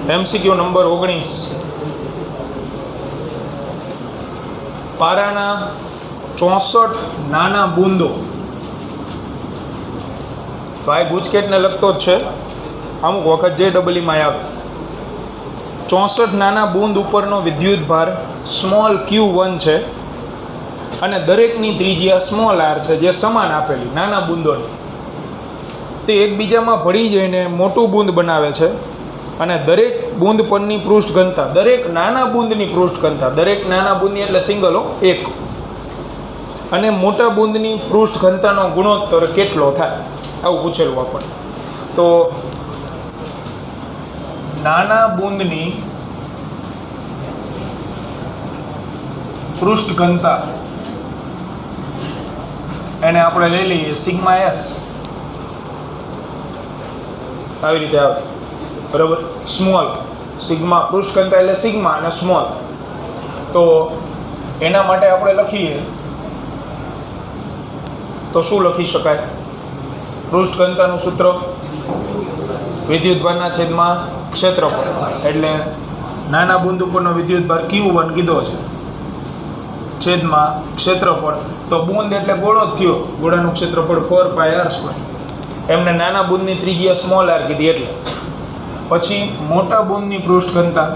MCQ number 19 પારાના 64 નાના બૂંદો. ભાઈ ગુજકેટને લગતો જ છે, અમુક વખત JEE આવે. 64 નાના બૂંદ ઉપરનો વિદ્યુત ભાર સ્મોલ q1 છે અને દરેકની ત્રિજ્યા સ્મોલ r છે, જે સમાન આપેલી નાના બૂંદોની. તે એકબીજામાં ભળી જઈને મોટું બૂંદ બનાવે છે અને દરેક બૂંદ પરની પૃષ્ઠ ઘનતા, દરેક નાના બૂંદની પૃષ્ઠ ઘનતા, દરેક નાના બૂંદની એટલે સિંગલો 1, અને મોટા બૂંદની પૃષ્ઠ ઘનતાનો ગુણોત્તર કેટલો થાય, આવું પૂછેલું આપણને. તો નાના બૂંદની પૃષ્ઠ ઘનતા એને આપણે લઈ લઈએ સિગ્મા s, આવી રીતે આવે, બરાબર. સ્મોલ સિગ્મા પૃષ્ઠ ઘનતા એટલે સિગ્મા અને સ્મોલ. તો એના માટે આપણે લખીએ તો શું લખી શકાય? પૃષ્ઠ ઘનતાનું સૂત્ર વિદ્યુતભારના છેદમાં ક્ષેત્રફળ, એટલે નાના બૂંદ ઉપરનો વિદ્યુતભાર Q1 કીધો છે છેદમાં ક્ષેત્રફળ. તો બૂંદ એટલે ગોળો જ થયો, ગોળાનું ક્ષેત્રફળ 4πr². એમને નાના બૂંદની ત્રિજ્યા સ્મોલ r કીધી એટલે. પછી મોટા બૂંદની પૃષ્ઠ ઘનતા,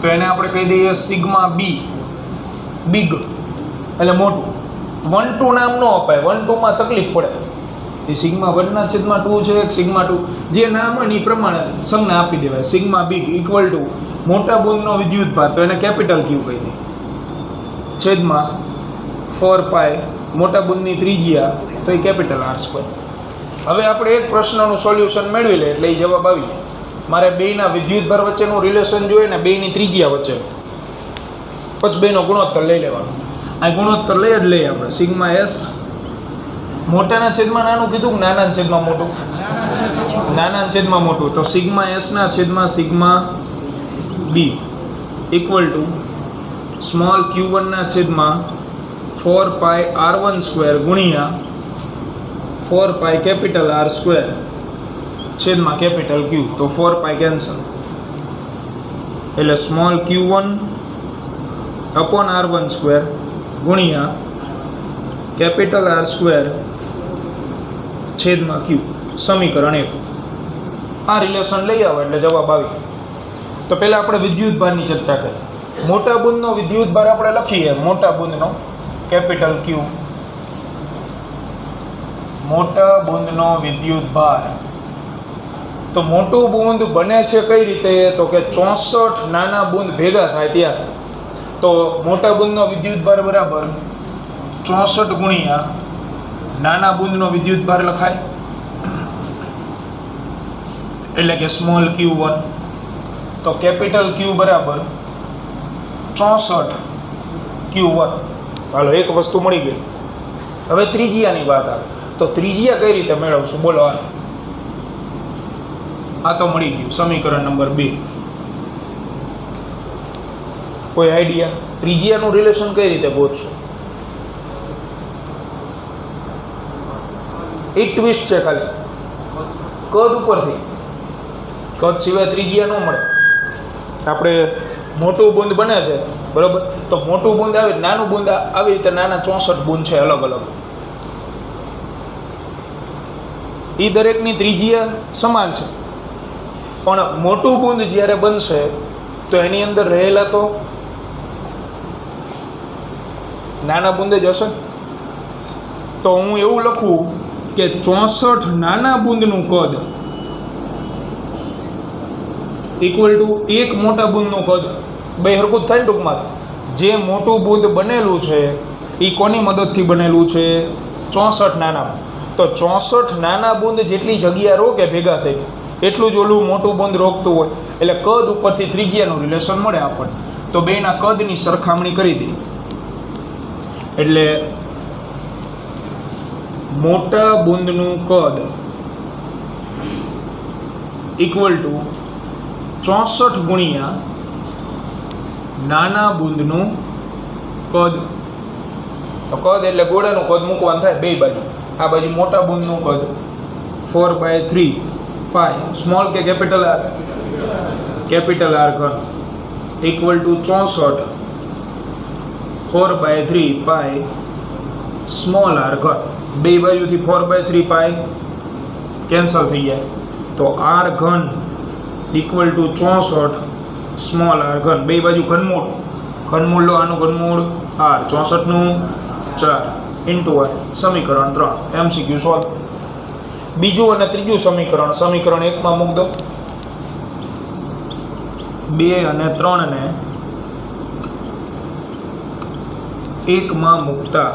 તો એને આપણે કહી દઈએ સિગ્મા b, બિગ એટલે મોટું. 1-2 નામ ન અપાય, 1-2 તકલીફ પડે. એ સિગ્મા 1 છેદમાં 2 છે, સિગ્મા 2 જે નામ હોય એ પ્રમાણે સંજ્ઞા આપી દેવાય. સિગ્મા બિગ ઇક્વલ ટુ મોટા બૂંદનો વિદ્યુતભાર, તો એને કેપિટલ Q કહી દઈએ, છેદમાં 4π મોટા બૂંદની ત્રિજ્યા, તો એ કેપિટલ R². હવે આપણે એક પ્રશ્નનું સોલ્યુશન મેળવી લે એટલે એ જવાબ આવી જાય. મારે બેયના વિદ્યુતભાર વચ્ચેનું રિલેશન જોઈએ ને બેયની ત્રિજ્યા વચ્ચે, પછી બેનો ગુણોત્તર લઈ લેવાનો. આ ગુણોત્તર લઈ જ લઈએ આપણે. સિગ્મા s મોટાના છેદમાં નાનું કીધું, નાના છેદમાં મોટું, નાના છેદમાં મોટું. તો સિગ્મા s ના છેદમાં sigma b equal to small q1 ના છેદમાં 4πr1² ગુણ્યા 4π કેપિટલ R² છેદમાં કેપિટલ Q. તો 4π કેન્સલ, એટલે સ્મોલ q1 અપોન r1² ગુણ્યા કેપિટલ R² છેદમાં Q, સમીકરણ 1. આ રિલેશન લઈ આવો એટલે જવાબ આવી. તો પહેલાં આપણે વિદ્યુતભારની ચર્ચા કરીએ. મોટા બૂંદનો વિદ્યુતભાર આપણે લખીએ, મોટા બૂંદનો કેપિટલ Q, મોટા બૂંદનો વિદ્યુતભાર. તો મોટું બૂંદ બને છે કઈ રીતે? તો કે 64 નાના બૂંદ ભેગા થાય ત્યારે. તો મોટા બૂંદનો વિદ્યુતભાર બરાબર 64 ગુણ્યા નાના બૂંદનો વિદ્યુતભાર લખાય, એટલે કે સ્મોલ q1. તો કેપિટલ Q બરાબર 64 q1. હાલો, એક વસ્તુ મળી ગઈ. હવે ત્રિજ્યાની વાત આવે. તો ત્રિજ્યા કઈ રીતે મેળવશું બોલો? આ તો મળી ગયું, સમીકરણ નંબર 2. કોઈ આઈડિયા? ત્રિજ્યાનું રિલેશન કઈ રીતે ગોતશું? એક ટ્વિસ્ટ છે ખાલી, કદ ઉપરથી. કદ સિવાય ત્રિજ્યા ન મળે. આપણે મોટું બૂંદ બને છે, બરાબર? તો મોટું બૂંદ આવે, નાનું બૂંદ આવી રીતે નાના 64 બૂંદ છે અલગ અલગ. એ દરેકની ત્રિજ્યા સમાન છે, પણ મોટું બૂંદ જ્યારે બનશે તો એની અંદર રહેલા તો નાના બૂંદ જ હશે. તો હું એવું લખું કે 64 નાના બૂંદનું કદ ઇક્વલ ટુ એક મોટા બૂંદનું કદ. બે હરખું જ થાય ને ટૂંકમાં. જે મોટું બૂંદ બનેલું છે એ કોની મદદથી બનેલું છે? 64 નાના. તો 64 નાના બૂંદ જેટલી જગ્યા રોકે ભેગા થઈ, એટલું જ ઓલું મોટું બૂંદ રોકતું હોય. એટલે કદ ઉપરથી ત્રિજ્યાનું રિલેશન મળે આપણને. તો બેના કદની સરખામણી કરી દઈએ. એટલે મોટા બૂંદનું કદ ઇક્વલ ટુ 64 ગુણ્યા નાના બૂંદનું કદ. તો કદ એટલે ગોળાનું કદ મૂકવાનું થાય બે બાજુ. આ બાજુ મોટા બુંદનું કદ 4/3 પાઈ સ્મોલ કે કેપિટલ આર, કેપિટલ આર ઘન equal to 64 4/3 pi small R ઘન. બે બાજુથી 4/3 પાઈ કેન્સલ થઈ જાય તો આર ઘન ઇક્વલ ટુ 64 સ્મોલ આર ઘન. બે બાજુ ઘનમૂળ, ઘનમૂળ લો, આનું ઘનમૂળ આર, 64નું 4 ઇન્ટુ આર. સમીકરણ 3 એમસીક્યુ સોલ્વ. બીજું અને ત્રીજું સમીકરણ સમીકરણ 1 માં મૂક દો. 2 અને 3 ને 1 માં મૂકતા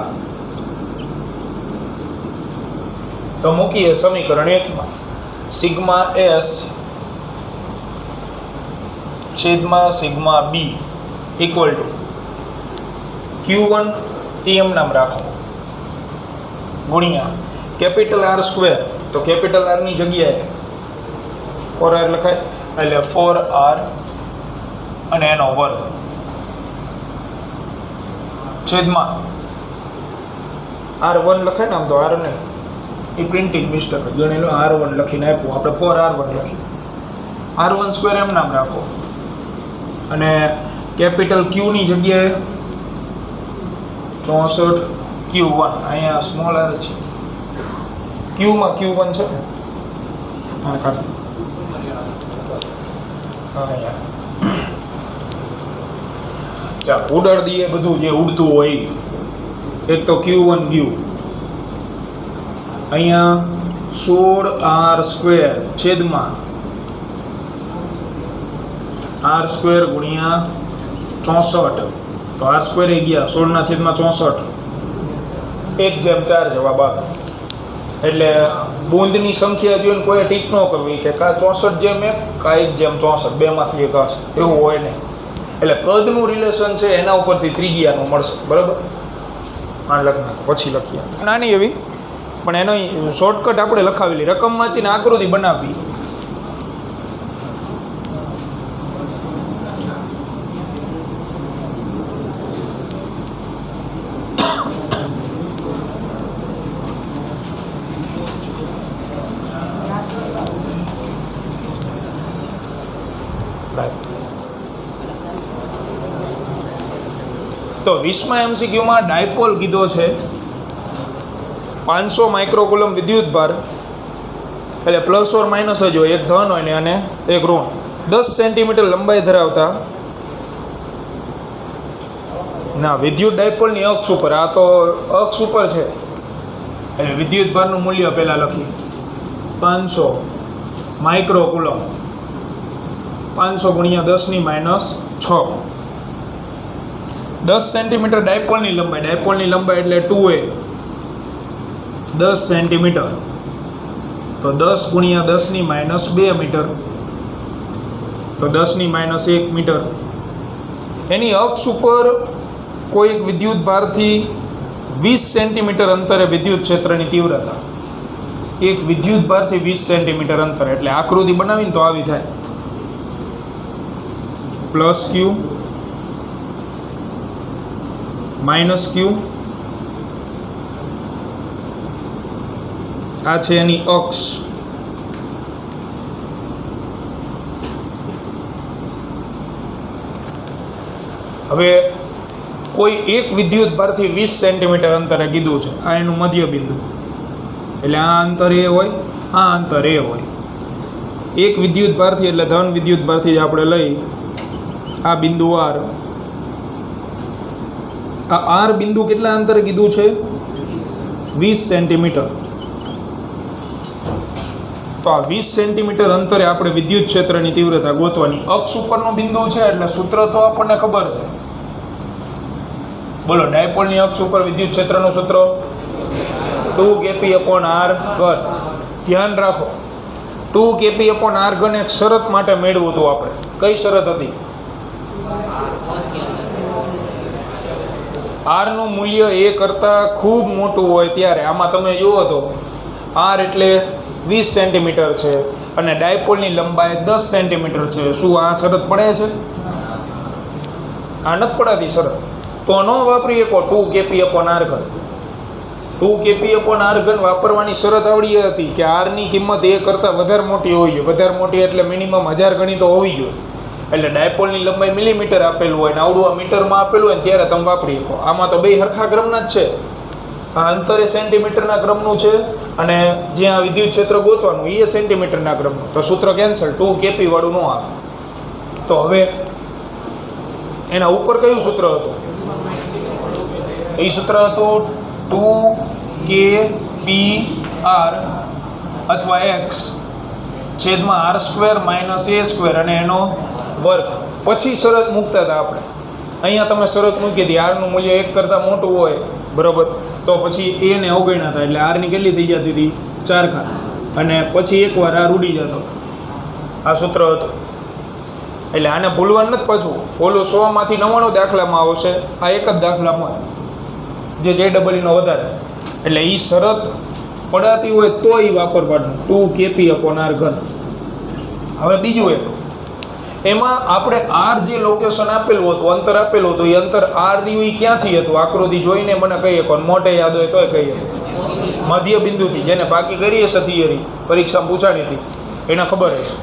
તો મૂકીએ સમીકરણ 1 માં સિગ્મા એસ છેદમાં sigma B equal to Q1 એમ નામ રાખો ગુણ્યા કેપિટલ આર સ્ક્વેર. તો કેપિટલ આર ની જગ્યાએ 4r લખાય એટલે 4r અને એનો વર્ગ છેદમાં r1 લખાય ને, આમ તો r ને એ પ્રિન્ટિંગ મિસ્ટેક ગણેલો r1 લખીને આપ્યું, આપણે 4r1 લખી, r1 સ્ક્વેર એમ નામ રાખો અને કેપિટલ Q ની જગ્યાએ 64 Q1 અહીંયા સ્મોલ r છે, Q માં Q1 છે ને, હા કાઢ અહીંયા ચાલ ઉડાડ દઈએ બધું જે ઉડતું હોય. એક તો Q1 ગયું, અહીંયા 16r સ્ક્વેર છેદમાં r સ્ક્વેર ગુણ્યા 64 તો r સ્ક્વેર એ ગયા 16 ના છેદમાં 64 1/4 જવાબ આવે. એટલે બુંદની સંખ્યા જોઈને કોઈ ટીક ન કરવી કે કા 64/1 કા 1/64 બેમાંથી એક હશે, એવું હોય નહીં. એટલે કદનું રિલેશન છે એના ઉપરથી ત્રિજ્યાનું મળશે, બરાબર. આ લખના પછી લખીએ નાની એવી પણ એનો શોર્ટકટ આપણે લખાવેલી રકમ વાંચીને આકૃતિ બનાવવી. તો 20મા એમસીક્યુમાં ડાયપોલ કીધો છે 500 માઇક્રોકુલમ વિદ્યુત ભાર, એટલે પ્લસ ઓર માઇનસ જ હોય, એક ધન હોય ને અને એક ઋણ, 10 સેન્ટીમીટર લંબાઈ ધરાવતા ના વિદ્યુત ડાયપોલની અક્ષ ઉપર, આ તો અક્ષ ઉપર છે એટલે વિદ્યુત ભારનું મૂલ્ય પહેલાં લખી 500 માઇક્રોકુલમ, 500 ગુણ્યા 10⁻6 10 સેન્ટીમીટર ડાયપોલની લંબાઈ એટલે 2a 10 સેન્ટીમીટર તો 10 ગુણ્યા 10⁻2 મીટર તો 10⁻1 મીટર. એની અક્ષ ઉપર કોઈ એક વિદ્યુત ભારથી 20 સેન્ટીમીટર અંતરે વિદ્યુત ક્ષેત્રની તીવ્રતા, એક વિદ્યુત ભારથી 20 સેન્ટીમીટર અંતરે, એટલે આકૃતિ બનાવીને તો આવી થાય પ્લસ ક્યુ માઇનસ ક્યુ, આ છે એની અક્ષ. હવે કોઈ એક વિદ્યુત ભારથી 20 સેન્ટીમીટર અંતરે કીધું છે, આ એનું મધ્ય બિંદુ, એટલે આ અંતર એ હોય, આ અંતર એ હોય. એક વિદ્યુત ભારથી એટલે ધન વિદ્યુત ભારથી જ આપણે લઈ આ બિંદુ આર, આ આર બિંદુ કેટલા અંતરે કીધું છે 20 સેન્ટીમીટર. તો આ 20 સેન્ટીમીટર અંતરે આપણે વિદ્યુત ક્ષેત્રની તીવ્રતા ગોતવાની. અક્ષ ઉપરનો બિંદુ છે એટલે સૂત્ર તો આપણને ખબર છે, બોલો. ડાયપોલની અક્ષ ઉપર વિદ્યુત ક્ષેત્રનું સૂત્ર 2kp/r ઘન. ધ્યાન રાખો 2kp/r ઘન એક શરત માટે મેળવ્યું હતું આપણે. કઈ શરત હતી? આરનું મૂલ્ય એ કરતાં ખૂબ મોટું હોય ત્યારે. આમાં તમે જુઓ તો આર એટલે 20 સેન્ટીમીટર છે અને ડાયપોલની લંબાઈ 10 સેન્ટીમીટર છે. શું આ શરત પડે છે? આ નથી પડાતી શરત. તો ન વાપરી શકો 2kp/r ઘન. 2kp/r ઘન વાપરવાની શરત આવડી હતી કે આરની કિંમત એ કરતાં વધારે મોટી હોવી જોઈએ. વધારે મોટી એટલે મિનિમમ 1000 ગણી તો હોવી જોઈએ. એટલે ડાયપોલની લંબાઈ મિલીમીટર આપેલું હોય ને આવડું આ મીટરમાં આપેલું હોય ને ત્યારે તમે વાપરી શકો. આમાં તો બે સરખા ક્રમના જ છે. આ અંતર એ સેન્ટીમીટરના ક્રમનું છે અને જ્યાં વિદ્યુત ક્ષેત્ર ગોતવાનું એ સેન્ટીમીટરના ક્રમનું. તો સૂત્ર કેન્સલ, 2kp વાળું ન આવે. તો હવે એના ઉપર કયું સૂત્ર હતું? એ સૂત્ર હતું 2kpr અથવા x છેદમાં r² - a² અને એનો વર્ગ. પછી શરત મૂકતા હતા આપણે. અહીંયા તમે શરત મૂકી હતી આરનું મૂલ્ય 1 કરતાં મોટું હોય, બરાબર, તો પછી એને અવગણ્યા હતા. એટલે આરની કેટલી થઈ જતી હતી? 4 ઘાત. અને પછી એકવાર આર ઉડી જતો. આ સૂત્ર હતું. એટલે આને ભૂલવાનું નથી. પાછું ઓલું 100 માંથી 99 દાખલામાં આવશે, આ એક જ દાખલામાં જે JEE નો વધારે. એટલે એ શરત પડાતી હોય તો એ વાપરવાનું, 2kp/r ઘન. હવે બીજું એક, એમાં આપણે આર જે લોકેશન આપેલું હતું, અંતર આપેલું હતું, એ અંતર આર રહ્યું એ ક્યાંથી હતું? આકૃતિ જોઈને મને કહીએ, કોણ મોટે યાદ હોય તોય કહીએ. મધ્ય બિંદુથી, જેને બાકી કરીએ છે થિયરી, પરીક્ષામાં પૂછાણી હતી, એને ખબર હશે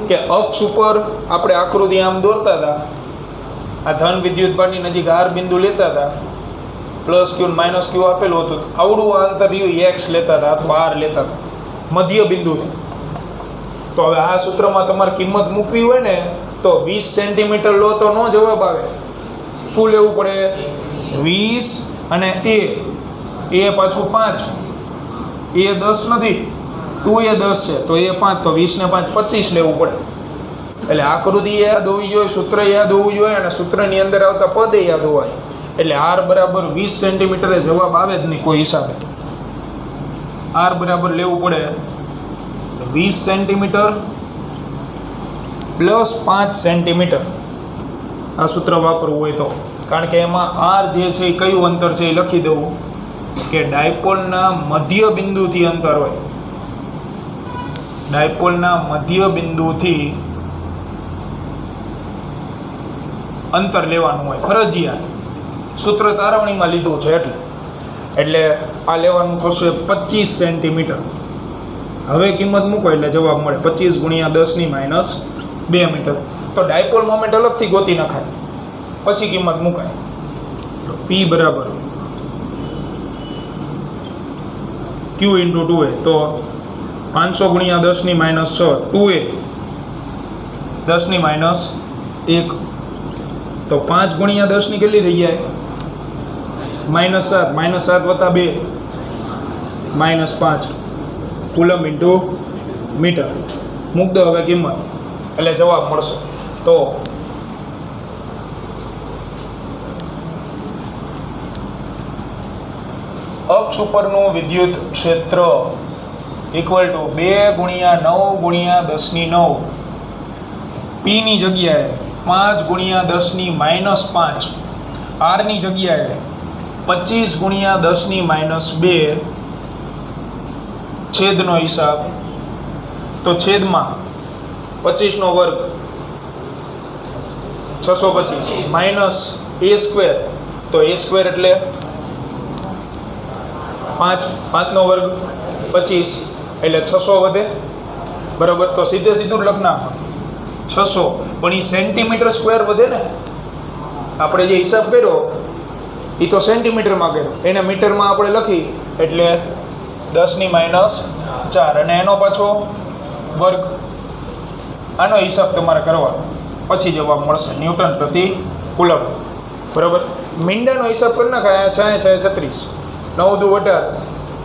કે અક્ષ ઉપર આપણે આકૃતિ આમ દોરતા હતા. આ ધન વિદ્યુતભારની નજીક આર બિંદુ લેતા હતા, +q ને -q આપેલું હતું. આવડું આ અંતર રહ્યું x લેતા હતા અથવા આર લેતા હતા મધ્ય બિંદુથી. તો હવે આ સૂત્રમાં તમારે કિંમત મૂકવી હોય ને તો 20 સેન્ટીમીટર લો તો નો જવાબ આવે. શું લેવું પડે? 20 અને એ પાછું 5, એ 10 નથી, 2 એ 10 છે તો એ 5, તો 20 ને 5 25 લેવું પડે. એટલે આકૃતિ યાદ હોવી જોઈએ, સૂત્ર યાદ હોવું જોઈએ અને સૂત્રની અંદર આવતા પદે યાદ હોવા જોઈએ. એટલે આર બરાબર 20 સેન્ટીમીટરે જવાબ આવે જ નહીં કોઈ હિસાબે. આર બરાબર લેવું પડે 20 સેન્ટીમીટર +5 સેન્ટીમીટર. આ સૂત્ર વાપરવું હોય તો, કારણ કે એમાં આર જે છે એ કયું અંતર છે એ લખી દેવું કે ડાયપોલના મધ્ય બિંદુથી અંતર હોય. ડાયપોલના મધ્ય બિંદુથી અંતર લેવાનું હોય ફરજિયાત. સૂત્ર તારવણીમાં લીધું છે એટલે આ લેવાનું થશે 25 સેન્ટીમીટર. હવે કિંમત મૂકો એટલે જવાબ મળે 25 × 10⁻² મીટર. તો ડાયપોલ મોમેન્ટ અલગથી ગોતી નખાય, પછી કિંમત મુકાય. P બરાબર Q × 2a. તો 500 × 10⁻6, 2a 10⁻1. તો 5 × 10 ની કેટલી થઈ જાય? -7, -7 + 2 -5 કુલમ × મીટર. મૂક દો હવે કિંમત એટલે જવાબ મળશે. તો અક્ષ ઉપરનું વિદ્યુત ક્ષેત્ર = 2 × 9 × 10⁹. P ની જગ્યાએ 5 × 10⁻5, R ની જગ્યાએ 25 × 10⁻². છેદનો હિસાબ તો છેદમાં 25 નો વર્ગ 625 -a². તો a² એટલે 5 નો વર્ગ 25 એટલે 600 વધે, બરાબર. તો સીધે સીધું લખના 600, પણ એ સેન્ટીમીટર સ્ક્વેર વધે ને. આપણે જે હિસાબ કર્યો એ તો સેન્ટીમીટરમાં કર્યો, એને મીટરમાં આપણે લખી એટલે 10⁻4 અને એનો પાછો વર્ગ. આનો હિસાબ તમારે કરવાનો, પછી જવાબ મળશે ન્યૂટન પ્રતિ કુલમ, બરાબર. મીંડાનો હિસાબ કરી નાખાય. 6 × 6 = 36, 9 × 2 = 18,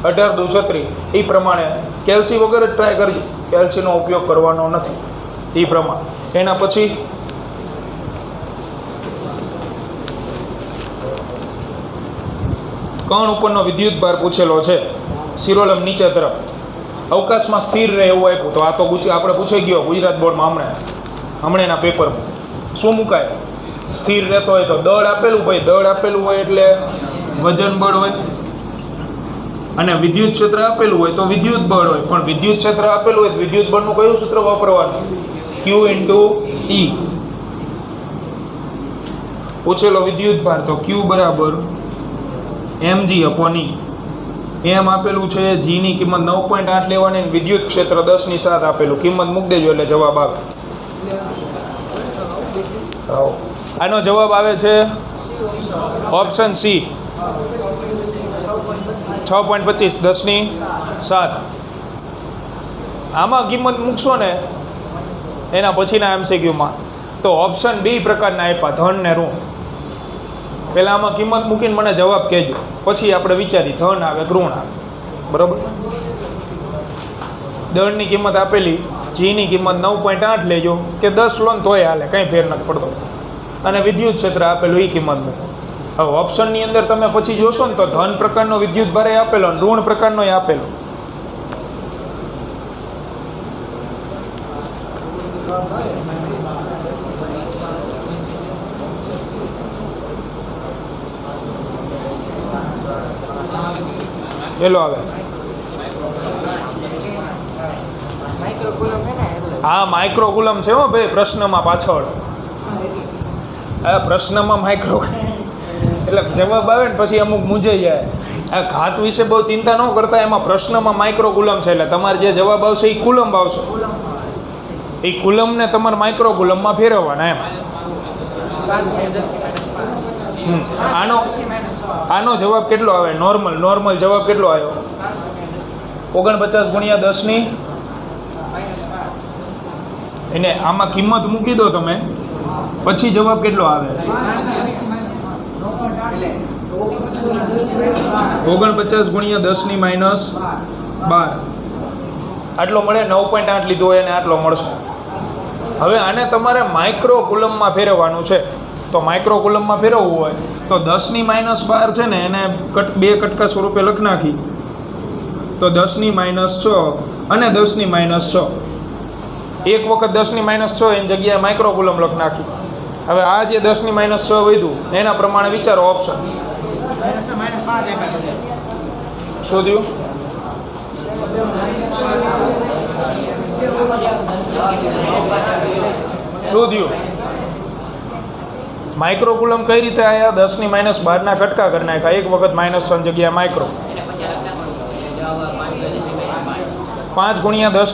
18 × 2 = 36. એ પ્રમાણે કેલ્સી વગર જ ટ્રાય કરજો, કેલ્સીનો ઉપયોગ કરવાનો નથી. એ પ્રમાણે એના પછી કણ ઉપરનો વિદ્યુત ભાર પૂછેલો છે. શિરોલમ નીચે તરફ અવકાશમાં સ્થિર રહે એવું આપ્યું. તો આ તો આપણે પૂછાઈ ગયો ગુજરાત બોર્ડમાં હમણાંના પેપરમાં. શું મુકાય? સ્થિર રહેતો હોય તો દળ આપેલું ભાઈ, દળ આપેલું હોય એટલે વજન બળ હોય, અને વિદ્યુત ક્ષેત્ર આપેલું હોય તો વિદ્યુત બળ હોય. પણ વિદ્યુત ક્ષેત્ર આપેલું હોય તો વિદ્યુત બળનું કયું સૂત્ર વાપરવાનું? Q × E. પૂછેલો વિદ્યુત ભાર તો Q બરાબર mg/E. એમ આપેલું છે, જીની કિંમત 9.8 લેવાની અને વિદ્યુત ક્ષેત્ર 10/7 આપેલું. કિંમત મૂકી દેજો એટલે જવાબ આવે. આનો જવાબ આવે છે ઓપ્શન સી 6.25 10/7. આમાં કિંમત મૂકશો ને એના પછીના MCQમાં તો ઓપ્શન બી પ્રકારના આપ્યા, ધન ને ઋણ. પહેલાં આમાં કિંમત મૂકીને મને જવાબ કહેજો, પછી આપણે વિચારી ધન આવે કે ઋણ આવે. બરાબર. દળની કિંમત આપેલી, જીની કિંમત 9.8 લેજો કે 10 લો ને તોય હાલે, કંઈ ફેર નથી પડતો. અને વિદ્યુત ક્ષેત્ર આપેલું એ કિંમત મૂકો. હવે ઓપ્શનની અંદર તમે પછી જોશો ને તો ધન પ્રકારનો વિદ્યુત ભારે આપેલો અને ઋણ પ્રકારનો આપેલો. ચલો આવે. હા, માઇક્રોકુલમ છે હો ભાઈ પ્રશ્નમાં પાછળ. હા, પ્રશ્નમાં માઇક્રો એટલે જવાબ આવે ને પછી અમુક મૂંઝાઈ જાય. આ ઘાત વિશે બહુ ચિંતા ન કરતા, એમાં પ્રશ્નમાં માઇક્રોકુલમ છે એટલે તમારે જે જવાબ આવશે એ કુલમ આવશે. એ કુલમને તમારે માઇક્રોકુલમમાં ફેરવવાના એમ. આનો જવાબ કેટલો આવે? નોર્મલ જવાબ કેટલો આવ્યો? 49 × 10 એને આમાં કિંમત મૂકી દો તમે, પછી જવાબ કેટલો આવે? 49 × 10 - 12 આટલો મળે. 9.8 લીધો હોય અને આટલો મળશે. હવે આને તમારે માઇક્રોકુલમમાં ફેરવવાનું છે. તો માઇક્રોકુલમમાં ફેરવવું હોય તો 10 - 12 છે ને એને બે કટકા સ્વરૂપે લખી નાખી તો 10 - 6 અને 10 - 6. એક વખત 10 - 6 એની જગ્યાએ માઇક્રોકુલમ લખી નાખી. હવે આ જે 10 - 6 વધ્યું એના પ્રમાણે વિચારો ઓપ્શન. શું થયું? શું થયું? માઇક્રોકુલમ કઈ રીતે આવ્યા? 10 - 12 કટકા કરી નાખ્યા. એક વખત -6 જગ્યાએ માઇક્રો. 5 × 10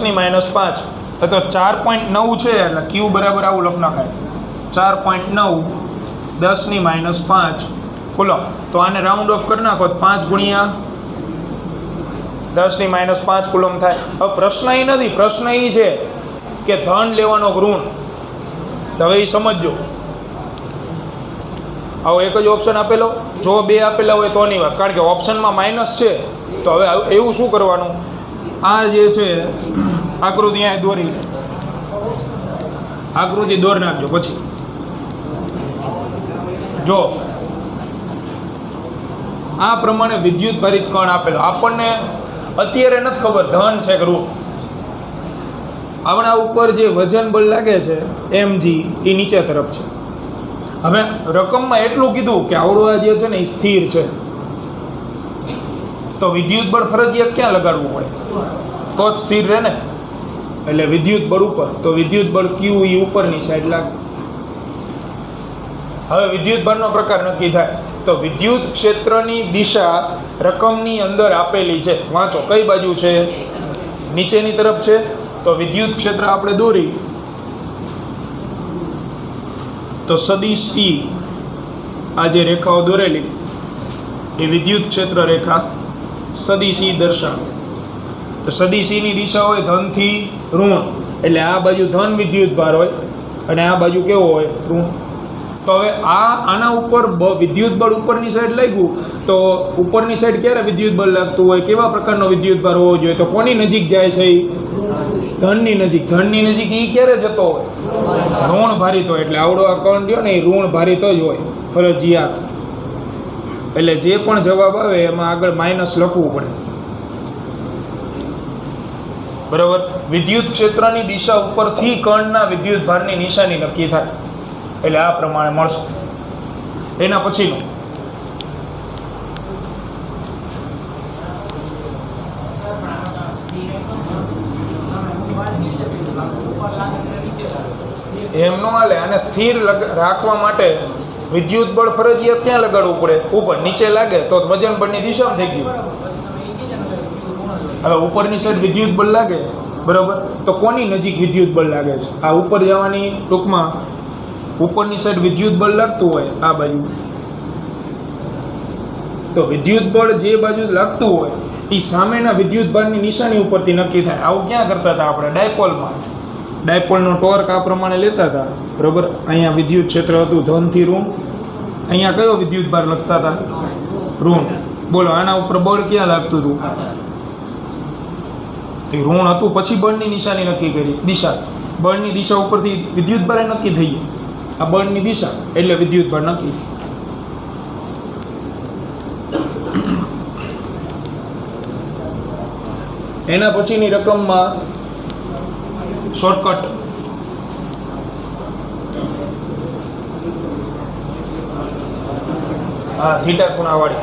- 5 તો 4.9 છે એટલે ક્યુ બરાબર આવું લખ નાખાય. 4.9 10 - 5 કુલમ. તો આને રાઉન્ડ ઓફ કરી નાખો તો 5 × 10 - 5 કુલમ થાય. હવે પ્રશ્ન એ નથી, પ્રશ્ન એ છે કે ધન લેવાનો ઋણ. તો હવે એ સમજજો. આવો એક જ ઓપ્શન આપેલો, જો બે આપેલા હોય તોની વાત, કારણ કે ઓપ્શનમાં માઇનસ છે. તો હવે એવું શું કરવાનું? આ જે છે આકૃતિ અહીંયા દોરી, આકૃતિ દોરી નાખજો. પછી જો આ પ્રમાણે વિદ્યુત ભારિત કણ આપેલો, આપણને અત્યારે નથી ખબર ધન છે કે ઋણ. આપણા ઉપર જે વજન બળ લાગે છે mg એ નીચે તરફ છે. હવે રકમમાં એટલું કીધું કે આવડું જે છે ને એ સ્થિર છે. તો વિદ્યુત બળ ફરજિયાત ક્યાં લગાડવું પડે? તો જ સ્થિર રહે ને. એટલે વિદ્યુત બળ ઉપર, તો વિદ્યુત બળ Q એ ઉપરની સાઈડ લાગે. હવે વિદ્યુત બળનો પ્રકાર નક્કી થાય તો વિદ્યુત ક્ષેત્રની દિશા રકમની અંદર આપેલી છે. વાંચો કઈ બાજુ છે? નીચેની તરફ છે. તો વિદ્યુત ક્ષેત્ર આપણે દોરી તો સદિશ E, આ જે રેખાઓ દોરેલી એ વિદ્યુત ક્ષેત્ર રેખા સદિશ E દર્શાવે. તો સદિશ E ની દિશા હોય ધનથી ઋણ, એટલે આ બાજુ ધન વિદ્યુત ભાર હોય અને આ બાજુ કેવો હોય? ઋણ. તો હવે આના ઉપર વિદ્યુત બળ ઉપરની સાઈડ લાગ્યું તો ઉપરની સાઈડ ક્યારે વિદ્યુત બળ લાગતું હોય? કેવા પ્રકારનો વિદ્યુત ભાર હોવો જોઈએ? તો કોની નજીક જાય છે? ધનની નજીક. ધનની નજીક એ ક્યારે જતો હોય? ઋણ ભારિત હોય. એટલે આવડો આ કણ રહ્યો ને એ ઋણ ભારિત જ હોય ફરજિયાત. એટલે જે પણ જવાબ આવે એમાં આગળ માઇનસ લખવું પડે. બરાબર. વિદ્યુત ક્ષેત્રની દિશા ઉપરથી કણના વિદ્યુત ભારની નિશાની નક્કી થાય. એટલે આ પ્રમાણે મળશે. એના પછીનું એમ નો હાલે. આને સ્થિર રાખવા માટે વિદ્યુત બળ ફરજિયાત ક્યાં લગાડવું પડે? ઉપર. નીચે લાગે તો વજન બળની દિશામાં થઈ ગયું. હવે ઉપરની સાઈડ વિદ્યુત બળ લાગે બરાબર, તો કોની નજીક વિદ્યુત બળ લાગે છે? આ ઉપર જવાની ટૂંકમાં ઉપરની સાઈડ વિદ્યુત બળ લાગતું હોય આ બાજુ, તો વિદ્યુત બળ જે બાજુ લાગતું હોય એ સામેના વિદ્યુત ભારની નિશાની ઉપરથી નક્કી થાય. આવું ક્યાં કરતા હતા આપણે? ડાયપોલમાં. ડાયપોલનો ટોર્ક આ પ્રમાણે લેતા હતા બરાબર. અહીંયા વિદ્યુત ક્ષેત્ર હતું ધનથી ઋણ, અહીંયા કયો વિદ્યુત ભાર લખતા હતા? ઋણ. બોલો આના ઉપર બળ ક્યાં લાગતું હતું? તે ઋણ હતું. પછી બળની નિશાની નક્કી કરી, દિશા. બળની દિશા ઉપરથી વિદ્યુત ભાર નક્કી થઈ ગઈ. આ બળની દિશા એટલે વિદ્યુત ભાર નક્કી. એના પછીની રકમમાં શોર્ટકટ. હા, થીટા ખૂણાવાળી.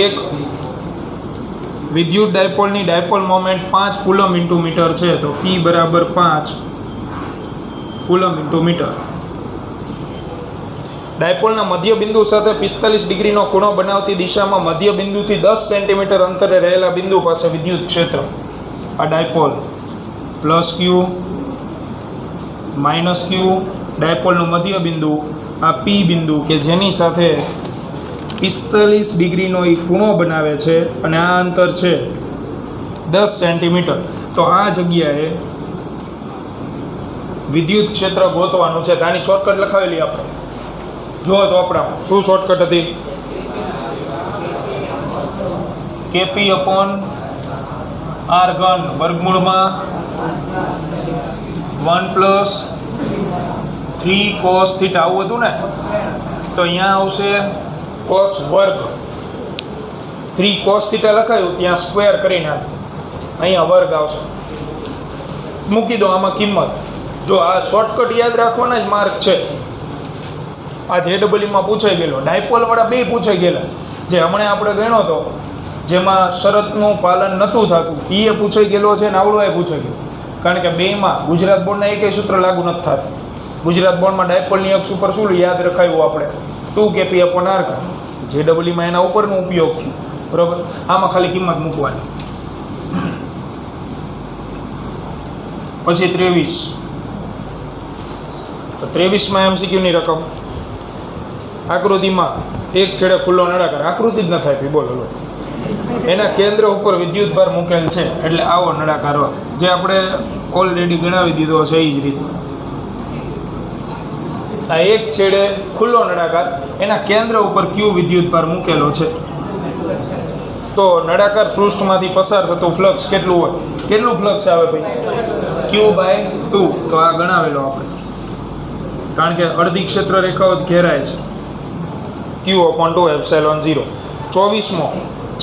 એક વિદ્યુત ડાયપોલની dipole moment 5 coulomb into meter છે, તો P બરાબર 5 કુલમ ઇન્ટુ મીટર. ડાયપોલના મધ્ય બિંદુ સાથે 45 ડિગ્રીનો ખૂણો બનાવતી દિશામાં મધ્ય બિંદુથી 10 સેન્ટીમીટર અંતરે રહેલા બિંદુ પાસે વિદ્યુત ક્ષેત્ર. આ ડાયપોલ પ્લસ ક્યુ માઇનસ ક્યુ, ડાયપોલનું મધ્ય બિંદુ આ P બિંદુ કે જેની સાથે 45 ડિગ્રીનો એ ખૂણો બનાવે છે અને આ અંતર છે 10 સેન્ટીમીટર. તો આ જગ્યાએ વિદ્યુત ક્ષેત્ર ગોતવાનું છે. આની શોર્ટકટ લખાવેલી આપણે જો ચોપડામાં. શું શોર્ટકટ હતી? KP અપોન R ઘન વર્ગમૂળમાં 1 + 3 cos થીટા. આવું હતું ને? તો અહીંયા આવશે cos વર્ગ. 3 cos થીટા લખાયું, ત્યાં સ્ક્વેર કરીને અહીંયા વર્ગ આવશે. મૂકી દો આમાં કિંમત. જો આ શોર્ટકટ યાદ રાખવાના જ માર્ક છે. આ JEEમાં પૂછાઈ ગયેલો, ડાયપોલવાળા બે પૂછાઈ ગયેલા. જે હમણાં આપણે ગણ્યો હતો જેમાં શરતનું પાલન નહોતું થતું એ પૂછાઈ ગયેલો છે ને આવડો એ પૂછાઈ ગયો. કારણ કે બેમાં ગુજરાત બોર્ડના એકેય સૂત્ર લાગુ નથી થતું. ગુજરાત બોર્ડમાં ડાયપોલની અક્ષ ઉપર શું યાદ રખાયું આપણે? 2 KP અપોન R. JEEમાં એના ઉપરનો ઉપયોગ થયો બરાબર. આમાં ખાલી કિંમત મૂકવાની. પછી 23. તો 23માં MCQની રકમ. આકૃતિમાં એક છેડે ખુલ્લો નળાકાર. આકૃતિ જ ન થાય બોલો. એના કેન્દ્ર ઉપર વિદ્યુત ભાર મૂકેલ છે એટલે આવો નળાકાર જે આપણે ઓલરેડી ગણાવી દીધો છે એ જ રીતે. આ એક છેડે ખુલ્લો નળાકાર, એના કેન્દ્ર ઉપર Q વિદ્યુત ભાર મૂકેલો છે. તો નળાકાર પૃષ્ઠમાંથી પસાર થતું ફ્લક્સ કેટલું હોય? કેટલું ફ્લક્સ આવે ભાઈ? Q/2. તો આ ગણાવેલો આપણે, કારણ કે અડધી ક્ષેત્ર રેખાઓ જ ઘેરાય છે. Q/2ε0. 24મો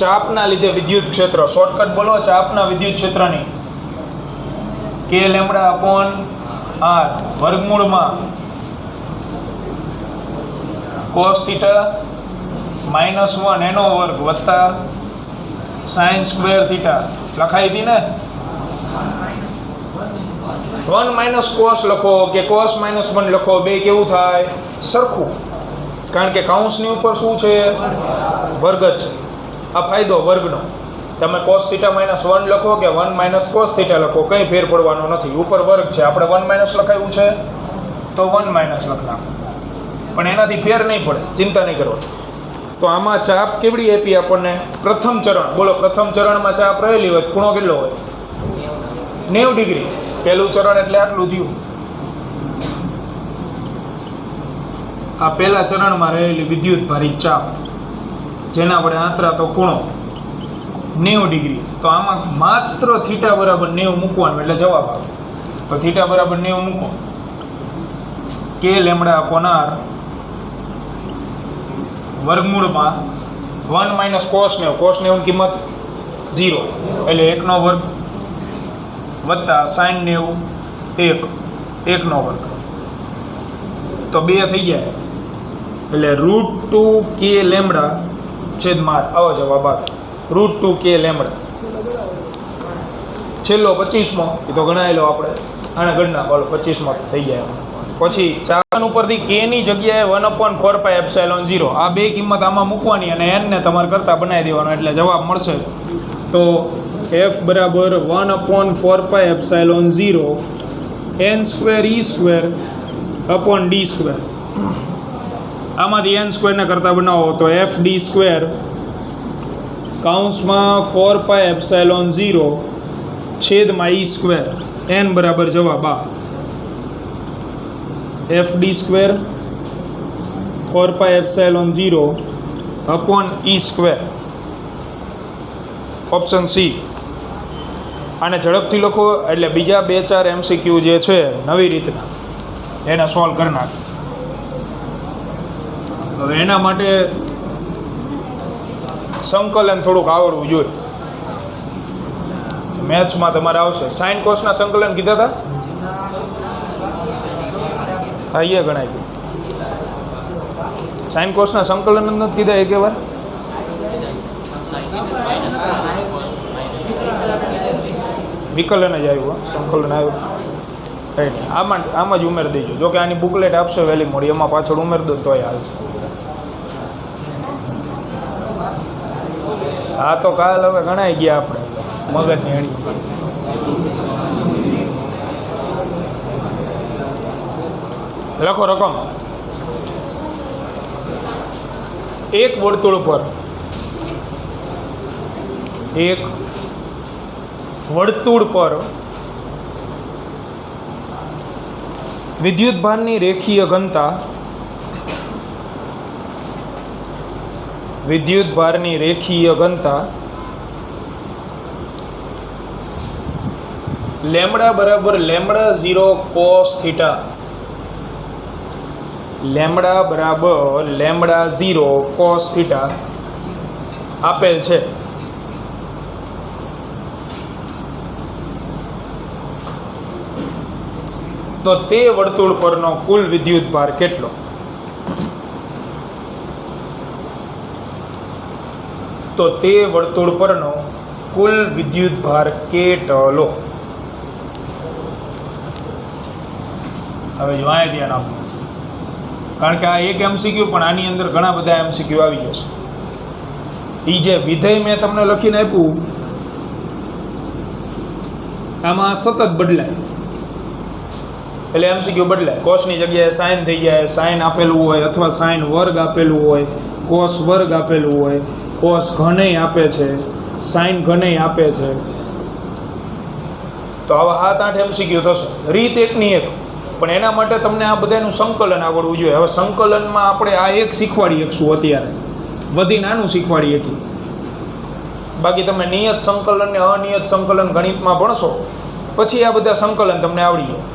ચાપના લીધે વિદ્યુત ક્ષેત્ર. શોર્ટકટ બોલો ચાપના વિદ્યુત ક્ષેત્રની. K λ/R વર્ગમૂળમાં cos થીટા -1 એનો વર્ગ વત્તા sin સ્ક્વેર થીટા. લખાઈ હતી ને? 1 - cos લખો કે cos -1 લખો, બે કેવું થાય? સરખું. કારણ કે કૌંસની ઉપર શું છે? વર્ગ જ છે. આ ફાયદો વર્ગનો. તમે cos થીટા -1 લખો કે 1 - cos થીટા લખો, કંઈ ફેર પડવાનો નથી. ઉપર વર્ગ છે, આપણે 1 - લખાયું છે તો 1 - લખવાનું, પણ એનાથી ફેર નહીં પડે, ચિંતા નહીં કરવાની. તો આમાં ચાપ કેવડી આપી આપણને? પ્રથમ ચરણ. બોલો પ્રથમ ચરણમાં ચાપ રહેલી હોય ખૂણો કેટલો હોય? 90 ડિગ્રી. પહેલું ચરણ એટલે આટલું થયું. આ પહેલા ચરણમાં રહેલી વિદ્યુત ભારિત ચાપ જેના વડે આંતરા તો ખૂણો 90 ડિગ્રી. તો આમાં માત્ર થીટા બરાબર 90 મૂકવાનું એટલે જવાબ આવે. તો થીટા બરાબર 90 મૂકો. K λ/R વર્ગમૂળમાં 1 - cos 90. cos 90 કિંમત 0 એટલે 1નો વર્ગ વત્તા sin 90 1નો વર્ગ. તો 2 થઈ જાય એટલે √2 K λ છેદમાં આવો જવાબ આવે. √2 K λ. છેલ્લો 25મો એ તો ગણાયેલો આપણે. આને ગણના બોલો 25મો થઈ જાય. પછી 4 ઉપરથી k ની જગ્યાએ 1/4πε0 આ બે કિંમત આમાં મૂકવાની અને n ને તમારે કરતા બનાવી દેવાનો એટલે જવાબ મળશે. તો f બરાબર 1/4πε0 n²e²/d². આમાંથી n² ને કરતા બનાવો તો fd² કૌંસમાં 4πε0 છેદમાં e² n બરાબર જવાબ આ fd² 4πε0 e². Option C. આને ઝડપથી લખો એટલે બીજા 2-4 MCQ જે છે નવી રીતના એને સોલ્વ કરી નાખ. હવે એના માટે સંકલન થોડુંક આવડવું જોઈએ. મેથ્સમાં તમારે આવશે. સાઇન કોસના સંકલન કીધા હતા અહીંયા ગણાય ગયું. સાઇન કોસના સંકલન જ નથી કીધા એક વાર. વિકલન જ આવ્યું, સંકલન આવ્યું. રાઈટ. આમાં જ ઉમેર દેજો. જો કે આની બુકલેટ આપશે વહેલી મોડી, એમાં પાછળ ઉમેર દો તોય હાલશે. હા તો કાલ હવે ગણાઈ ગયા આપણે મગજની અણી. લખો રકમ. એક વર્તુળ પર વિદ્યુતભારની રેખીય ઘનતા લેમ્બડા બરાબર λ0 cos θ. લેમ્બડા બરાબર λ0 cos θ આપેલ છે. તો તે વર્તુળ પરનો કુલ વિદ્યુતભાર કેટલો? તો તે વર્તુળ પરનો કુલ વિદ્યુતભાર કેટલો? હવે જો આ ધ્યાન આપો, કારણ કે આ એક MCQ પણ આની અંદર ઘણા બધા MCQ આવી જશે. એ જે વિધેય મેં તમને લખીને આપ્યું આમાં સતત બદલાય એટલે MCQ બદલાય. કોસની જગ્યાએ સાઇન થઈ જાય, સાઇન આપેલું હોય અથવા સાઇન વર્ગ આપેલું હોય, કોસ વર્ગ આપેલું હોય, કોસ ઘનેય આપે છે, સાઇન ઘનેય આપે છે. તો આવા 7-8 MCQ થશે. રીત એકની એક, પણ એના માટે તમને આ બધાનું સંકલન આવડવું જોઈએ. હવે સંકલનમાં આપણે આ એક શીખવાડી શકશું અત્યારે, વધી નાનું શીખવાડી શકીએ. બાકી તમે નિયત સંકલન ને અનિયત સંકલન ગણિતમાં ભણશો પછી આ બધા સંકલન તમને આવડી જાય.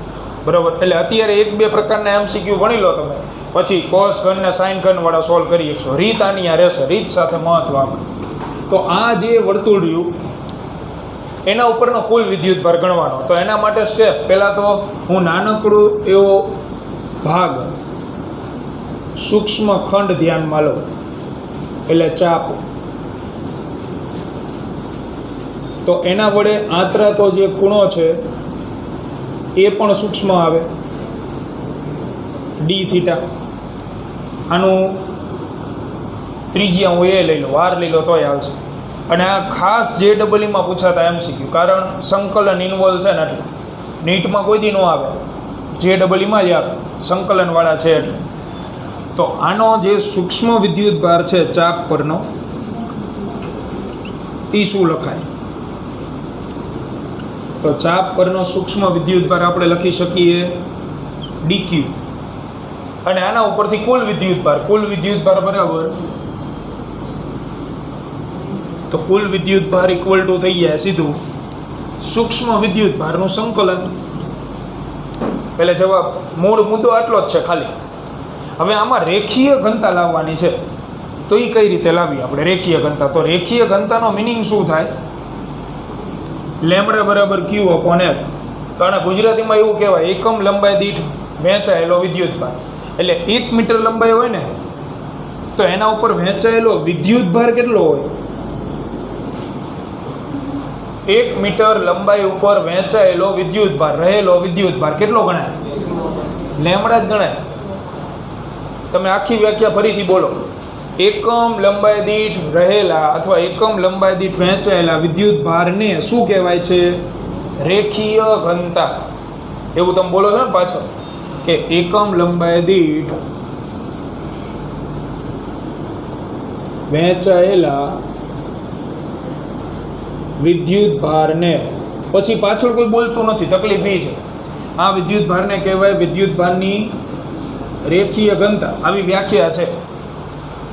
બરાબર. એટલે અત્યારે 1-2 પ્રકારના MCQ ભણી લો તમે, પછી કોસ ઘન ને સાઇન ઘન વાળા સોલ્વ કરી શકશો. રીત આની આ રહેશે, રીત સાથે મહત્વ આપણે. તો આ જે વર્તુળ રહ્યું એના ઉપરનો કુલ વિદ્યુતભાર ગણવાનો. તો એના માટે સ્ટેપ પહેલાં તો હું નાનકડું એવો ભાગ સૂક્ષ્મ ખંડ ધ્યાનમાં લઉં, એટલે ચાપ. તો એના વડે આંતરાતો જે ખૂણો છે એ પણ સૂક્ષ્મ આવે, d થીટા. આનું ત્રિજ્યા હું એ લઈ લો, વાર લઈ લો તોય આવશે. અને આ ખાસ JEE-માં પૂછાતા MCQ, કારણ સંકલન ઇન્વોલ્વ છે ને એટલે. નીટમાં કોઈ દી ન આવે, JEE-માં જ આવે, સંકલનવાળા છે એટલે. તો આનો જે સૂક્ષ્મ વિદ્યુતભાર છે ચાપ પરનો એ શું લખાય? તો ચાપ પરનો સૂક્ષ્મ વિદ્યુતભાર આપણે લખી શકીએ dq. અને આના ઉપરથી કુલ વિદ્યુતભાર બરાબર, તો કુલ વિદ્યુતભાર ઇક્વલ ટુ થઈ જાય સીધું સૂક્ષ્મ વિદ્યુતભારનું સંકલન. એટલે જવાબ મૂળ મુદ્દો આટલો જ છે ખાલી. હવે આમાં રેખીય ઘનતા લાવવાની છે, તો એ કઈ રીતે લાવી આપણે રેખીય ઘનતા? તો રેખીય ઘનતાનો મિનિંગ શું થાય? લેમ્બડા બરાબર Q અપોન F. તો આને ગુજરાતીમાં એવું કહેવાય એકમ લંબાઈ દીઠ વહેંચાયેલો વિદ્યુતભાર. એટલે 1 મીટર લંબાઈ હોય ને તો એના ઉપર વહેંચાયેલો વિદ્યુતભાર કેટલો હોય? 1 મીટર લંબાઈ ઉપર વહેંચાયેલો વિદ્યુતભાર, રહેલો વિદ્યુતભાર કેટલો ગણાય? લેમડા જ ગણાય. તમે આખી વ્યાખ્યા ફરીથી બોલો. એકમ લંબાઈ દીઠ રહેલા અથવા એકમ લંબાઈ દીઠ વહેંચાયેલા વિદ્યુત ભારને શું કહેવાય છે? રેખીય ઘનતા. એવું તમે બોલો છો ને પાછળ કે એકમ લંબાઈ દીઠ વહેંચાયેલા વિદ્યુત ભારને, પછી પાછળ કોઈ બોલતું નથી, તકલીફ એ છે. આ વિદ્યુત ભારને કહેવાય વિદ્યુત ભારની રેખીય ઘનતા. આવી વ્યાખ્યા છે.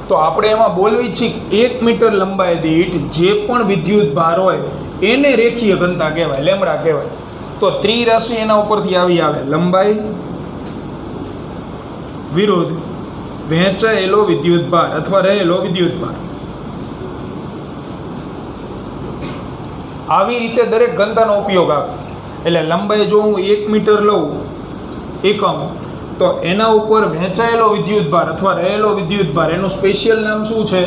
તો આપણે એમાં બોલવી છે 1 મીટર લંબાઈ દીઠ જે પણ વિદ્યુત ભાર હોય એને રેખીય ઘનતા કહેવાય, લેમડા કહેવાય. તો ત્રિરાશિ એના ઉપરથી આવી આવે. લંબાઈ વિરુદ્ધ વહેંચાયેલો વિદ્યુત ભાર અથવા રહેલો વિદ્યુત ભાર. આવી રીતે દરેક ઘનતાનો ઉપયોગ આવે. એટલે લંબાઈ જો હું 1 મીટર લઉં એકમ, તો એના ઉપર વહેંચાયેલો વિદ્યુત ભાર અથવા રહેલો વિદ્યુત ભાર એનું સ્પેશિયલ નામ શું છે?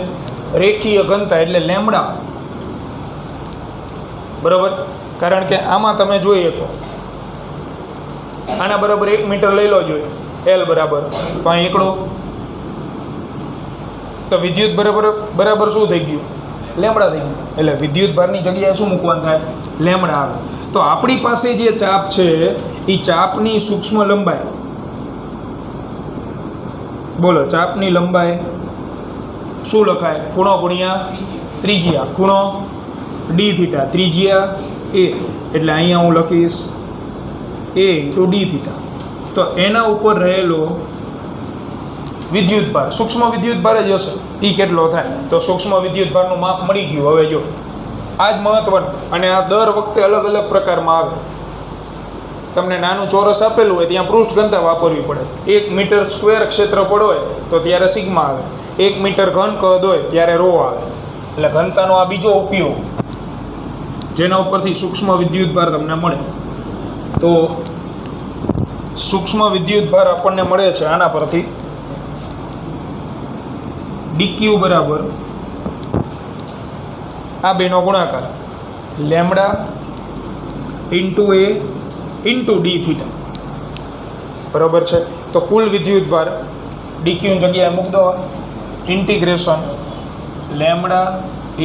રેખીય ઘનતા, એટલે લેમડા. બરાબર? કારણ કે આમાં તમે જોઈ શકો આના બરાબર 1 મીટર લઈ લો જોઈએ, એલ બરાબર તો અહીં એકડો, તો વિદ્યુત બરાબર શું થઈ ગયું? લેમડા થઈ ગયું. એટલે વિદ્યુત ભારની જગ્યાએ શું મૂકવાનું થાય? લેમડા આવે. તો આપણી પાસે જે ચાપ છે એ ચાપની સૂક્ષ્મ લંબાઈ, બોલો ચાપની લંબાઈ શું લખાય? ખૂણો ગુણ્યા ત્રિજ્યા, ખૂણો ડી થીટા, ત્રિજ્યા એ, એટલે અહીંયા હું લખીશ એ ઇન્ટુ ડી થીટા. તો એના ઉપર રહેલો વિદ્યુત ભાર, સૂક્ષ્મ વિદ્યુત ભાર જ હશે, એ કેટલો થાય? તો સૂક્ષ્મ વિદ્યુત ભારનું માપ મળી ગયું. હવે જો આ જ મહત્વનું, અને આ દર વખતે અલગ અલગ પ્રકારમાં આવે. તમને નાનું ચોરસ આપેલું હોય ત્યાં પૃષ્ઠ ઘનતા વાપરવી પડે. 1 મીટર સ્ક્વેર ક્ષેત્રફળ હોય તો ત્યારે સિગ્મા આવે, 1 મીટર ઘન કદ હોય ત્યારે રો આવે. એટલે ઘનતાનો આ બીજો ઉપયોગ, જેના ઉપરથી સૂક્ષ્મ વિદ્યુત ભાર તમને મળે. તો સૂક્ષ્મ વિદ્યુત ભાર આપણને મળે છે આના પરથી ડીક્યુ બરાબર આ બેનો ગુણાકાર લેમડા ઇન્ટુ એ ઇન્ટુ ડી થીટા. બરાબર છે? તો કુલ વિદ્યુત ભાર ડીક્યુની જગ્યાએ મૂક દો, ઇન્ટિગ્રેશન લેમડા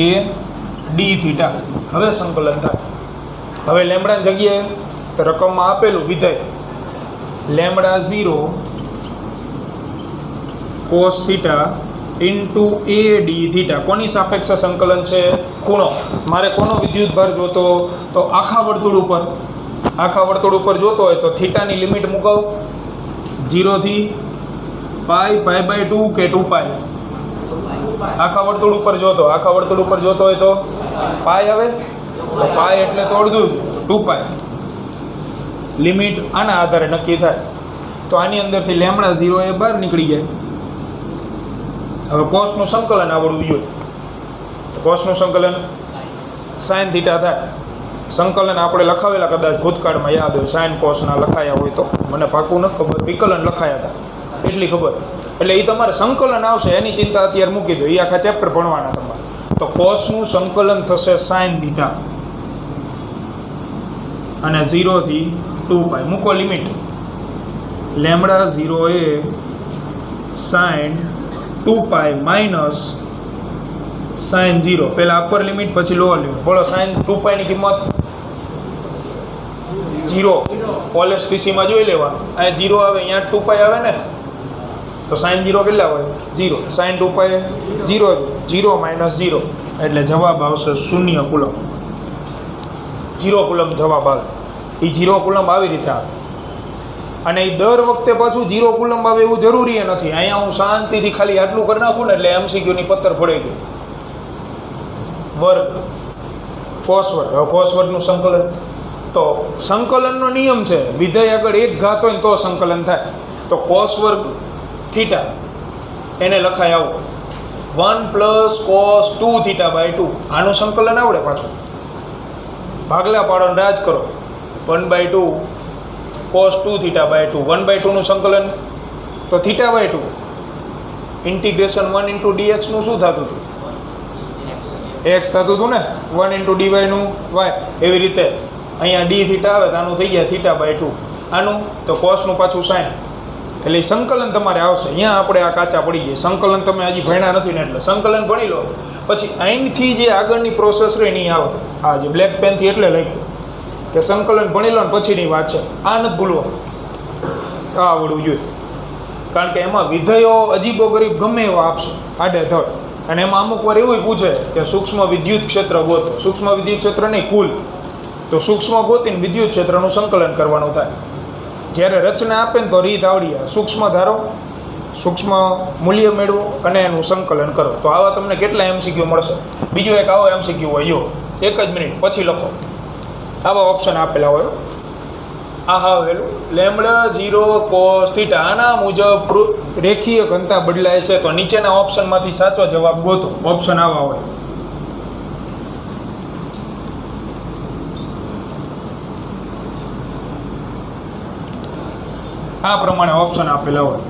એ ડી થીટા. હવે સંકલન થાય. હવે લેમડાની જગ્યાએ તો રકમમાં આપેલું વિધેય લેમડા 0 કોસ થીટા ઇન્ટુ એ ડી થીટા. કોની સાપેક્ષે સંકલન છે? ખૂણો. મારે કોનો વિદ્યુત ભાર જોતો? તો આખા વર્તુળ ઉપર જોતો હોય તો થીટાની લિમિટ મૂકો 0 થી પાઈ, પાઈ બાય 2 કે 2 પાઈ. આખા વર્તુળ ઉપર જોતો હોય તો પાઈ આવે, તો પાઈ એટલે તો અડધું 2 પાઈ. લિમિટ આના આધારે નક્કી થાય. તો આની અંદરથી લેમડા 0 એ બહાર નીકળી જાય. હવે કોસનું સંકલન આવડવું જોઈએ. તો કોસનું સંકલન સાઇન થીટા થાય. સંકલન આપણે લખાવેલા કદાચ ભૂતકાળમાં યાદ હોય, સાઇન કોસના લખાયા હોય તો, મને પાકું નથી ખબર, વિકલન લખાયા હતા એટલી ખબર. એટલે એ તમારે સંકલન આવશે એની ચિંતા અત્યારે મૂકી દો, એ આખા ચેપ્ટર ભણવાના તમારે. તો કોસનું સંકલન થશે સાઇન થીટા અને 0 થી 2 પાઈ. મૂકો લિમિટ લેમડા 0 એ સાઇન 2 પાઈ માઇનસ સાઇન 0. પહેલાં અપર લિમિટ પછી લોઅર લિમિટ. બોલો સાઇન 2 પાઈની કિંમત 0. ઓએલએસપીસીમાં જોઈ લેવાનું. અહીંયા 0 આવે, અહીંયા 2 પાઈ આવે ને, તો સાઇન 0 કેટલા હોય? 0. સાઇન 2 પાઈ 0, 0 માઇનસ 0 એટલે જવાબ આવશે 0 કુલમ. 0 કુલમ જવાબ આવે. એ 0 કુલમ આવી રીતે આવે. અને એ દર વખતે પાછું 0 કુલમ આવે એવું જરૂરી નથી. અહીંયા હું શાંતિથી ખાલી આટલું કરી નાખું ને એટલે એમસીક્યુની પત્તર પડે ગઈ. વર્ગ કોસ વર્ગ. હવે કોસ વર્ગનું સંકલન, તો સંકલનનો નિયમ છે વિધેય આગળ એક ઘાત હોય ને તો સંકલન થાય. તો કોસ વર્ગ થીટા એને લખાય આવું 1 પ્લસ કોસ 2 થીટા બાય 2. આનું સંકલન આવડે પાછું. ભાગલા પાડો રાજ કરો 1/2 કોસ 2 થીટા બાય 2. 1/2 નું સંકલન તો થીટા બાય 2. ઇન્ટિગ્રેશન 1 ઇન્ટુ ડીએક્સનું શું થતું હતું? એક્સ થતું હતું ને. 1 ઇન્ટુ ડીવાયનું વાય. એવી રીતે અહીંયા ડી થીટા આવે તો આનું થઈ ગયા થીટા બાય 2. આનું તો કોસનું પાછું સાઇન એટલે એ સંકલન તમારે આવશે. અહીંયા આપણે આ કાચા પડી ગયા. સંકલન તમે હજી ભણ્યા નથી ને એટલે સંકલન ભણી લો, પછી અહીંથી જે આગળની પ્રોસેસ રહે નહીં આવે. આ જે બ્લેક પેનથી એટલે લખ્યું કે સંકલન ભણી લો ને પછીની વાત છે. આ નથી ભૂલવા, આ આવડવું જોઈએ. કારણ કે એમાં વિધેયો અજીબો ગરીબ ગમે એવા આપશે આડેધડ. અને એમાં અમુક વાર એવું પૂછે કે સૂક્ષ્મ વિદ્યુત ક્ષેત્ર ગોતો. સૂક્ષ્મ વિદ્યુત ક્ષેત્ર નહીં, કુલ. તો સૂક્ષ્મ ગોતીને વિદ્યુત ક્ષેત્રનું સંકલન કરવાનું થાય. જ્યારે રચના આપે ને તો રીત આવડી જાય. સૂક્ષ્મ ધારો, સૂક્ષ્મ મૂલ્ય મેળવો અને એનું સંકલન કરો. તો આવા તમને કેટલા એમસીક્યુ મળશે. બીજો એક આવો એમસીક્યુ હોય, યો 1 જ મિનિટ પછી લખો. આવા ઓપ્શન આપેલા હોય. આ હા હેલું λ0 cos θ. આના મુજબ રેખીય ઘનતા બદલાય છે. તો નીચેના ઓપ્શનમાંથી સાચો જવાબ ગોતો. ઓપ્શન આવા હોય. આ પ્રમાણે ઓપ્શન આપેલા હોય.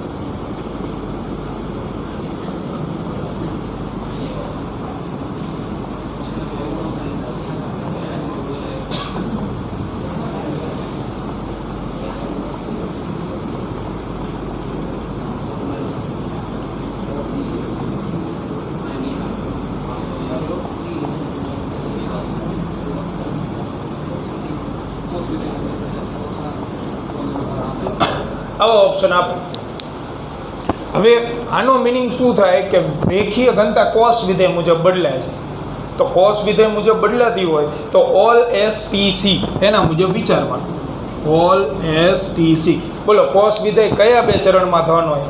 આવા ઓપ્શન આપો. હવે આનો મિનિંગ શું થાય કે રેખીય ઘનતા કોસ વિધેય મુજબ બદલાય છે. તો કોસ વિધેય મુજબ બદલાતી હોય તો ઓલ STC એના મુજબ વિચારવાનું. ઓલ STC બોલો, કોસ વિધેય કયા બે ચરણમાં ધન હોય?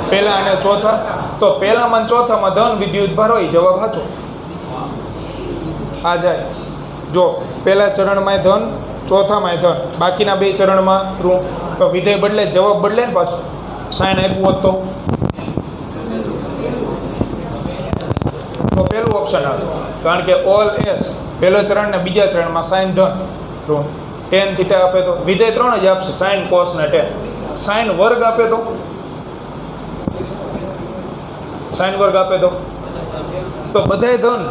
પહેલા અને ચોથા. તો પહેલામાં અને ચોથામાં ધન વિદ્યુત ભાર હોય. જવાબ સાચો. આ જાય જો પહેલા ચરણમાં ધન, ચોથામાં ધન, બાકીના બે ચરણમાં ઋણ. તો વિધેય બદલે, જવાબ બદલે ને પાછું. સાઈન આપ્યું હોત તો પહેલું ઓપ્શન આવે. કારણ કે ઓલ S પહેલો ચરણ ને બીજા ચરણમાં સાઈન ધન ઋણ. ટેન થીટા આપે તો વિધેય 3 જ આપશે, સાઈન કોસ ને ટેન. સાઈન વર્ગ આપે તો, સાઈન વર્ગ આપે તો બધાય ધન.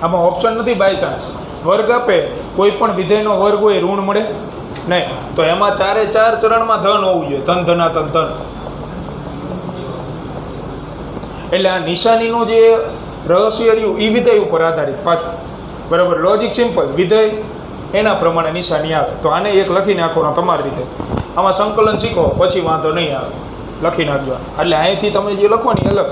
આમાં ઓપ્શન નથી બાય ચાન્સ. વર્ગ આપે, કોઈ પણ વિધેયનો વર્ગ હોય ઋણ મળે નહીં. તો એમાં 4 ચરણમાં ધન હોવું જોઈએ. ધન ધનાતન ધન. એટલે આ નિશાનીનું જે રહસ્ય રહ્યું એ વિધેય ઉપર આધારિત પાછું. બરાબર, લોજિક સિમ્પલ. વિધેય એના પ્રમાણે નિશાની આવે. તો આને એક લખી નાખવાનો તમારી રીતે. આમાં સંકલન શીખો પછી વાંધો નહીં આવે, લખી નાખજો. એટલે અહીંથી તમે જે લખો ને અલગ